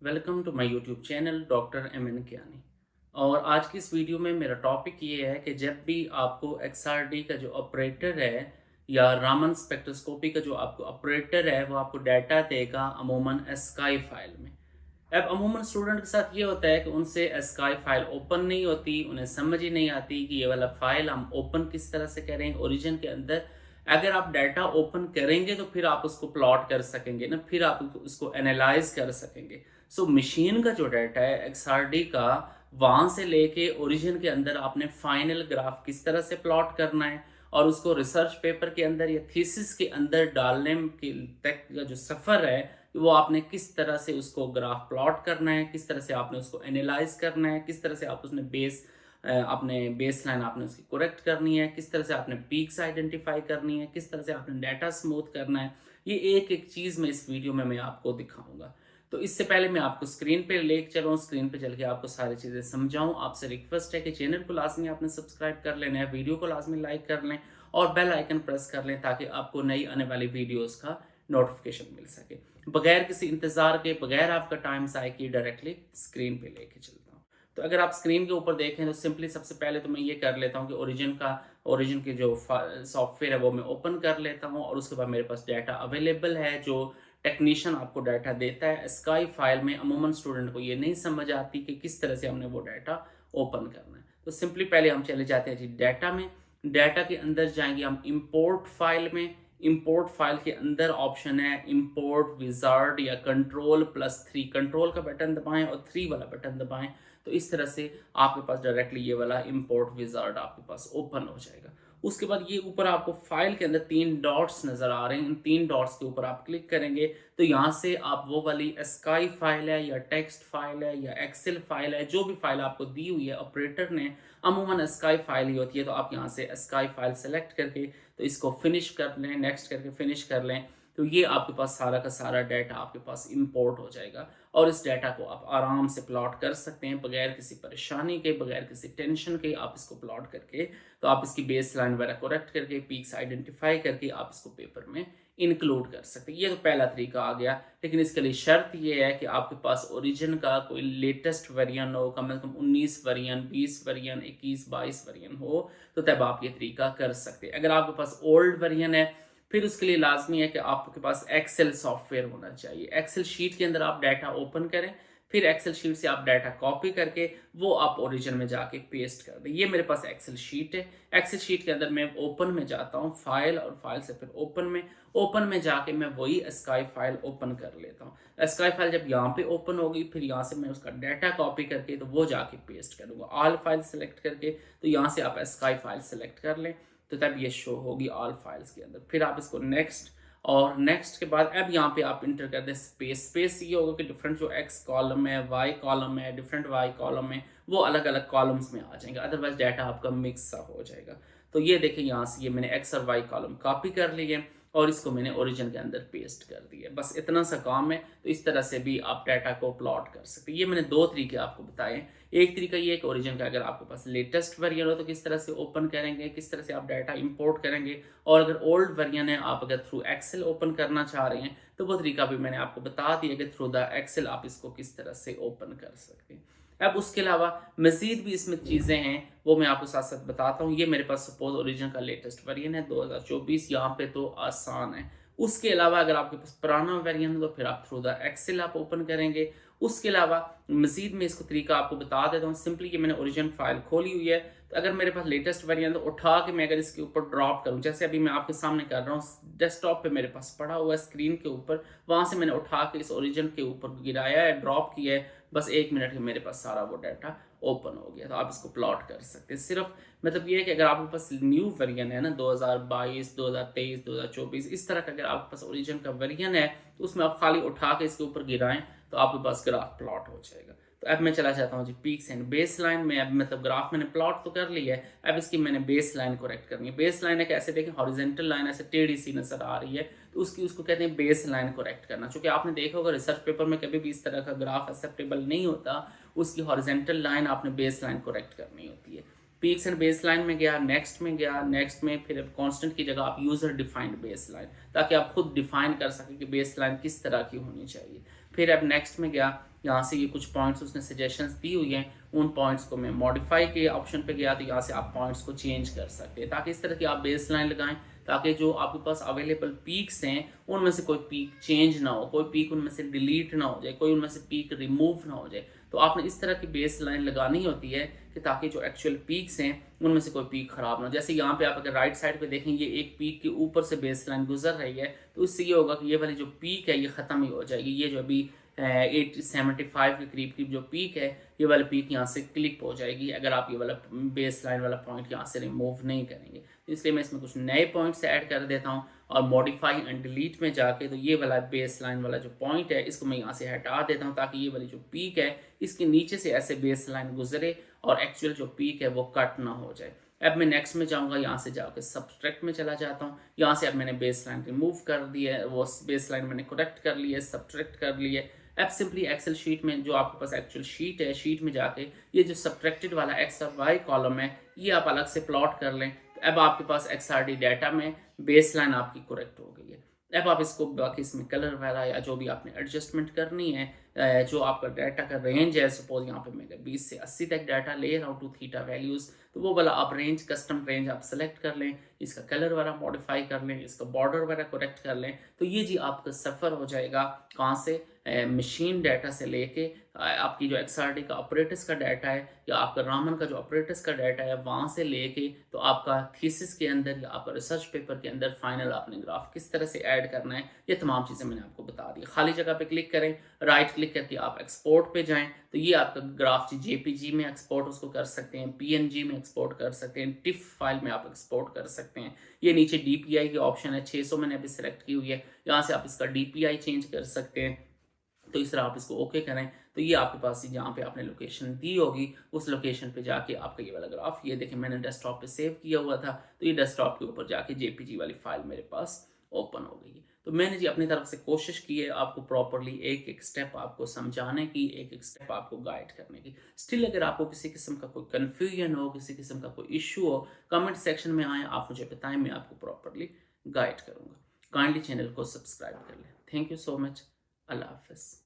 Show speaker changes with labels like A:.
A: Welcome to my YouTube channel doctor M N Kiani. और आज की इस वीडियो में मेरा टॉपिक ये है कि जब भी आपको एक्सआरडी का जो ऑपरेटर है या रामन स्पेक्ट्रोस्कोपी का जो आपको ऑपरेटर है वो आपको डाटा देगा अमूमन एस्काई फाइल में। अब अमूमन स्टूडेंट के साथ ये होता है कि उनसे एस्काई फाइल ओपन नहीं होती, उन्हें समझ ही नहीं आती कि ये वाला फाइल हम ओपन किस तरह से करें। ओरिजिन के अंदर अगर आप डाटा ओपन करेंगे तो फिर आप उसको प्लॉट कर सकेंगे ना, फिर आप उसको एनालाइज कर सकेंगे। सो मशीन का जो डाटा है एक्सआरडी का, वहाँ से लेके ओरिजिन के अंदर आपने फाइनल ग्राफ किस तरह से प्लॉट करना है और उसको रिसर्च पेपर के अंदर या थीसिस के अंदर डालने के तक का जो सफ़र है वो आपने किस तरह से उसको ग्राफ प्लॉट करना है, किस तरह से आपने उसको एनालाइज करना है, किस तरह से आप उसने अपने बेस लाइन आपने उसकी करेक्ट करनी है, किस तरह से आपने पीक्स आइडेंटिफाई करनी है, किस तरह से आपने डाटा स्मूथ करना है। ये एक एक चीज़ में इस वीडियो में मैं आपको दिखाऊंगा। तो इससे पहले मैं आपको स्क्रीन पे लेके चलूँ, स्क्रीन पे चल के आपको सारी चीज़ें समझाऊँ। आपसे रिक्वेस्ट है कि चैनल को लाजमी आपने सब्सक्राइब कर लेना है, वीडियो को लाजमी लाइक कर लें और बेल आइकन प्रेस कर लें ताकि आपको नई आने वाली वीडियोज़ का नोटिफिकेशन मिल सके। बगैर किसी इंतज़ार के, बगैर आपका टाइम ज़ाय किए डायरेक्टली स्क्रीन पे लेके चलता हूँ। तो अगर आप स्क्रीन के ऊपर देखें तो सिंपली सबसे पहले तो मैं ये कर लेता हूँ कि ओरिजिन के जो सॉफ्टवेयर है वो मैं ओपन कर लेता हूँ और उसके बाद मेरे पास डाटा अवेलेबल है जो टेक्नीशियन आपको डाटा देता है। स्काई फाइल में अमूमन स्टूडेंट को ये नहीं समझ आती कि किस तरह से हमने वो डाटा ओपन करना है। तो सिंपली पहले हम चले जाते हैं जी डाटा में। डाटा के अंदर जाएंगे हम इंपोर्ट फाइल में। इंपोर्ट फाइल के अंदर ऑप्शन है इंपोर्ट विजार्ड या कंट्रोल+3। कंट्रोल का बटन दबाएं और 3 वाला बटन दबाएं तो इस तरह से आपके पास डायरेक्टली ये वाला इंपोर्ट विजार्ड आपके पास ओपन हो जाएगा। उसके बाद ये ऊपर आपको फाइल के अंदर 3 डॉट्स नज़र आ रहे हैं। इन 3 डॉट्स के ऊपर आप क्लिक करेंगे तो यहाँ से आप वो वाली स्काई फाइल है या टेक्स्ट फाइल है या एक्सेल फाइल है, जो भी फाइल आपको दी हुई है ऑपरेटर ने, अमूमन स्काई फाइल ही होती है। तो आप यहाँ से स्काई फाइल सेलेक्ट करके तो इसको फिनिश कर लें, नेक्स्ट करके फिनिश कर लें तो ये आपके पास सारा का सारा डाटा आपके पास इंपोर्ट हो जाएगा और इस डाटा को आप आराम से प्लॉट कर सकते हैं बगैर किसी परेशानी के, बगैर किसी टेंशन के। आप इसको प्लॉट करके तो आप इसकी बेस लाइन वगैरह करेक्ट करके, पीक्स आइडेंटिफाई करके आप इसको पेपर में इंक्लूड कर सकते हैं। ये तो पहला तरीका आ गया, लेकिन इसके लिए शर्त ये है कि आपके पास ओरिजिन का कोई लेटेस्ट वेरिएंट हो, कम से कम 19 वेरिएंट, 20 वेरिएंट, 21, 22 वेरिएंट हो, तो तब आप ये तरीका कर सकते हैं। अगर आपके पास ओल्ड वेरिएंट है फिर उसके लिए लाजमी है कि आपके पास एक्सेल सॉफ्टवेयर होना चाहिए। एक्सेल शीट के अंदर आप डाटा ओपन करें, फिर एक्सेल शीट से आप डाटा कॉपी करके वो आप ओरिजिन में जाके पेस्ट कर दें। ये मेरे पास एक्सेल शीट है। एक्सेल शीट के अंदर मैं ओपन में जाता हूँ, फाइल और फाइल से फिर ओपन में जाके मैं वही स्काई फाइल ओपन कर लेता हूँ। स्काई फाइल जब यहाँ पे ओपन होगी फिर यहाँ से मैं उसका डाटा कॉपी करके तो वो जाके पेस्ट करूँगा। ऑल फाइल सेलेक्ट करके तो यहाँ से आप स्काई फाइल सेलेक्ट कर लें तो तब ये शो होगी ऑल फाइल्स के अंदर। फिर आप इसको नेक्स्ट, और नेक्स्ट के बाद अब यहाँ पे आप इंटर कर दें स्पेस ये होगा कि डिफरेंट जो एक्स कॉलम है, वाई कॉलम है, डिफरेंट वाई कॉलम है, वो अलग अलग कॉलम्स में आ जाएंगे, अदरवाइज डाटा आपका मिक्स सा हो जाएगा। तो ये देखिए यहाँ से ये मैंने एक्स और वाई कॉलम कॉपी कर लिए और इसको मैंने ओरिजिन के अंदर पेस्ट कर दिया। बस इतना सा काम है। तो इस तरह से भी आप डाटा को प्लॉट कर सकते हैं। ये मैंने 2 तरीके आपको बताए। एक तरीका ये है कि ओरिजिन का अगर आपके पास लेटेस्ट वेरिएंट हो तो किस तरह से ओपन करेंगे, किस तरह से आप डाटा इंपोर्ट करेंगे, और अगर ओल्ड वेरिएंट है आप अगर थ्रू एक्सेल ओपन करना चाह रहे हैं तो वो तरीका भी मैंने आपको बता दिया कि थ्रू द एक्सेल आप इसको किस तरह से ओपन कर सकते हैं। अब उसके अलावा मज़ीद भी इसमें चीज़ें हैं, वो मैं आपको साथ साथ बताता हूँ। ये मेरे पास सपोज ओरिजिन का लेटेस्ट वेरिएंट है 2024, यहाँ पे तो आसान है। उसके अलावा अगर आपके पास पुराना वेरिएंट है तो फिर आप थ्रू द एक्सेल आप ओपन करेंगे। उसके अलावा मज़ीद में इसको तरीका आपको बता देता हूँ। सिंपली कि मैंने ओरिजिन फाइल खोली हुई है तो अगर मेरे पास लेटेस्ट वेरिएंट तो उठा के मैं अगर इसके ऊपर ड्रॉप करूँ, जैसे अभी मैं आपके सामने कर रहा हूँ, डेस्कटॉप पे मेरे पास पड़ा हुआ है स्क्रीन के ऊपर, वहाँ से मैंने उठा के इस ओरिजिन के ऊपर गिराया है, ड्रॉप किया है, बस 1 मिनट में मेरे पास सारा वो डाटा ओपन हो गया। तो आप इसको प्लॉट कर सकते हैं। सिर्फ मतलब ये है कि अगर आपके पास न्यू वेरिएंट है ना 2022, 2023, 2024, इस तरह का अगर आपके पास ओरिजिन का वेरिएंट है तो उसमें आप खाली उठा के इसके ऊपर गिराएं तो आपके पास ग्राफ प्लॉट हो जाएगा। तो अब मैं चला जाता हूँ जी पीक्स एंड बेस लाइन में। अब मतलब ग्राफ मैंने प्लॉट तो कर लिया है, अब इसकी मैंने बेस लाइन करेक्ट करनी है। बेस लाइन है कैसे देखें, हॉरिजेंटल लाइन ऐसे टेढ़ी सी नजर आ रही है तो उसको कहते हैं बेस लाइन करेक्ट करना। चूँकि आपने देखा होगा रिसर्च पेपर में कभी भी इस तरह का ग्राफ एक्सेप्टेबल नहीं होता, उसकी हॉरिजेंटल लाइन आपने बेस लाइन करेक्ट करनी होती है। पीक्स एंड बेस लाइन में गया, नेक्स्ट में फिर कांस्टेंट की जगह आप यूज़र डिफाइंड बेस लाइन, ताकि आप खुद डिफाइन कर सकें कि बेस लाइन किस तरह की होनी चाहिए। फिर अब नेक्स्ट में गया, यहाँ से ये कुछ पॉइंट्स उसने सजेशंस दी हुई हैं, उन पॉइंट्स को मैं मॉडिफाई के ऑप्शन पे गया, तो यहाँ से आप पॉइंट्स को चेंज कर सकते हैं ताकि इस तरह की आप बेस लाइन लगाएं, ताकि जो आपके पास अवेलेबल पीक्स हैं उनमें से कोई पीक चेंज ना हो, कोई पीक उनमें से डिलीट ना हो जाए, कोई उनमें से पीक रिमूव ना हो जाए। तो आपने इस तरह की बेस लाइन लगानी होती है कि ताकि जो एक्चुअल पीक्स हैं उनमें से कोई पीक ख़राब ना हो। जैसे यहाँ पे आप अगर राइट साइड पे देखें, ये एक पीक के ऊपर से बेस लाइन गुजर रही है, तो इससे ये होगा कि ये वाली जो पीक है ये ख़त्म ही हो जाएगी। ये जो अभी 875 के करीब जो पीक है, ये वाला पीक यहाँ से क्लिप हो जाएगी अगर आप ये वाला बेस लाइन वाला पॉइंट यहाँ से रिमूव नहीं करेंगे। तो इसलिए मैं इसमें कुछ नए पॉइंट्स ऐड कर देता हूँ और मॉडिफाई एंड डिलीट में जाके तो ये वाला बेस लाइन वाला जो पॉइंट है इसको मैं यहाँ से हटा देता हूँ, ताकि ये वाली जो पीक है इसके नीचे से ऐसे बेस लाइन गुजरे और एक्चुअल जो पीक है वो कट ना हो जाए। अब मैं नेक्स्ट में जाऊँगा, यहाँ से जाकर सब्सट्रैक्ट में चला जाता हूँ। यहाँ से अब मैंने बेस लाइन रिमूव कर दी है, वो बेस लाइन मैंने करेक्ट कर ली है, सब्सट्रैक्ट कर ली है। अब सिंपली एक्सेल शीट में जो आपके पास एक्चुअल शीट है, शीट में जाके ये जो सब्ट्रैक्टेड वाला एक्स और वाई कॉलम है ये आप अलग से प्लॉट कर लें। तो अब आपके पास XRD डाटा में बेस लाइन आपकी करेक्ट हो गई है। अब आप इसको बाकी इसमें कलर वगैरह या जो भी आपने एडजस्टमेंट करनी है, जो आपका डाटा का रेंज है, सपोज यहाँ पे मैं 20 से 80 तक डाटा ले रहा हूँ टू थीटा वैल्यूज़, तो वो वाला आप रेंज, कस्टम रेंज आप सेलेक्ट कर लें, इसका कलर वगैरह मॉडिफाई कर लें, इसका बॉर्डर वगैरह करेक्ट कर लें। तो ये जी आपका सफ़र हो जाएगा कहाँ से, मशीन डाटा से लेके आपकी जो XRD का ऑपरेटर्स का डाटा है या आपका रामन का जो ऑपरेटर्स का डाटा है वहाँ से लेके तो आपका थीसिस के अंदर या आपका रिसर्च पेपर के अंदर फाइनल आपने ग्राफ किस तरह से ऐड करना है, ये तमाम चीज़ें मैंने आपको बता दी। खाली जगह पे क्लिक करें, राइट क्लिक करके आप एक्सपोर्ट पे जाएं, तो ये आपका ग्राफ JPG में एक्सपोर्ट उसको कर सकते हैं, PNG में एक्सपोर्ट कर सकते हैं, टिफ फाइल में आप एक्सपोर्ट कर सकते हैं। ये नीचे DPI की ऑप्शन है, 600 मैंने अभी सेलेक्ट की हुई है, यहाँ से आप इसका DPI चेंज कर सकते हैं। तो इस तरह आप इसको ओके करें तो ये आपके पास जहाँ पे आपने लोकेशन दी होगी उस लोकेशन पे जाके आपका ये वाला ग्राफ, ये देखें मैंने डेस्कटॉप पे सेव किया हुआ था, तो ये डेस्कटॉप के ऊपर जाके JPG वाली फाइल मेरे पास ओपन हो गई है। तो मैंने जी अपनी तरफ से कोशिश की है आपको प्रॉपरली एक एक स्टेप आपको समझाने की, एक एक स्टेप आपको गाइड करने की। स्टिल अगर आपको किसी किस्म का कोई कन्फ्यूजन हो, किसी किस्म का कोई इशू हो, कमेंट सेक्शन में आए, आप मुझे बताएं, मैं आपको प्रॉपरली गाइड करूँगा। काइंडली चैनल को सब्सक्राइब कर लें। Thank you so much. अल्लाह हाफिज़।